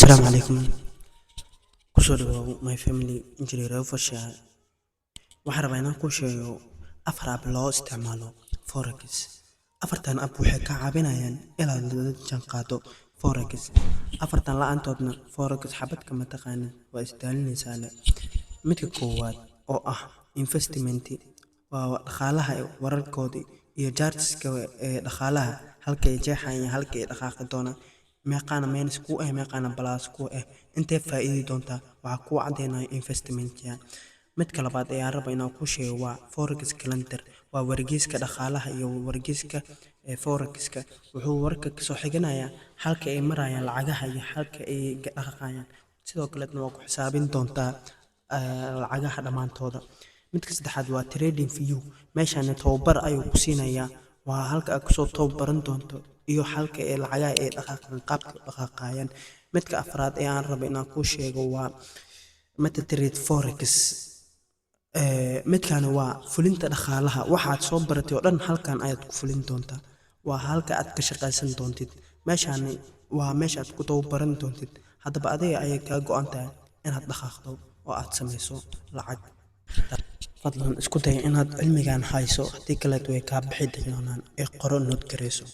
السلام عليكم. kusoo dhawow my family injineer fasha. Waxaan rabaa inaan kuu sheego afar app loo isticmaalo forex. Afartan app waxay ka caawinayaan inaad la jaanqaado forex. Afartan la'aantoodna forex xabad kama taqaanin waa isdaalinaysaa leh. Midka koowaad oo ah investment waa dhaqaalaha wararkoodii iyo chartska ee dhaqaalaha halka ay jeexayaan halka ay dhaqaaqi doonaan meeqaana minus ku meeqaana plus ku intee faa'iido doonta waxa ku cadeynaya investment yan. Midka labaad ee aan rabo inaan ku sheego waa forex calendar waa wargeyska dhaqaalaha iyo wargeyska forex-ka wuxuu warka ka soo xiganayaa halka ay marayaan lacagaha iyo halka ay dhaqaaqayaan sidoo kale waa ku xisaabin doontaa lacagaha dhamaantooda. Midka saddexaad waa trading view meeshaan tababar ayuu ku siinayaa waa halka aad kusoo tababaran doonto iyo halka ay lacagaha ay dhaqaaqaan qaabka dhaqaaqayaan. Midka afraad ee aan rabo inaan ku sheego waa MetaTrader forex midkaan waa fulinta dhaqaalaha waxaad soo baratay oo dhan halkan ayaad ku fulin doontaa waa halka aad ka shaqaysan doontid meeshaan waa meesha aad ku tababaran doontid haddaba adiga ayay ka go'an tahay inaad dhaqaaqdo oo aad samayso lacag. Fadlan isku day inaad cilmigan hayso haddii kale way ka bixi doonaan ee qoro nood gareyso.